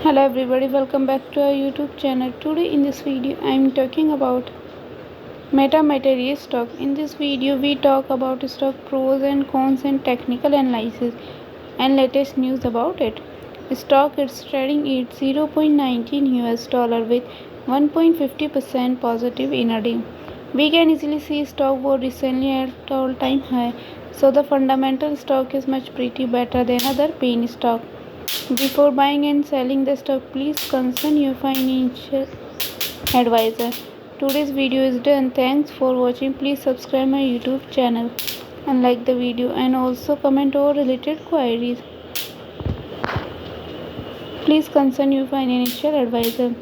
Hello everybody, welcome back to our YouTube channel. Today in this video I am talking about Meta Materials stock. In this video we talk about stock pros and cons and technical analysis and latest news about it. Stock is trading at 0.19 US dollar with 1.50% positive in a day. We can easily see stock was recently at all-time high, so the fundamental stock is much pretty better than other penny stock. Before buying and selling the stock, please consult your financial advisor. Today's video is done. Thanks for watching. Please subscribe my YouTube channel and like the video and also comment over related queries. Please consult your financial advisor.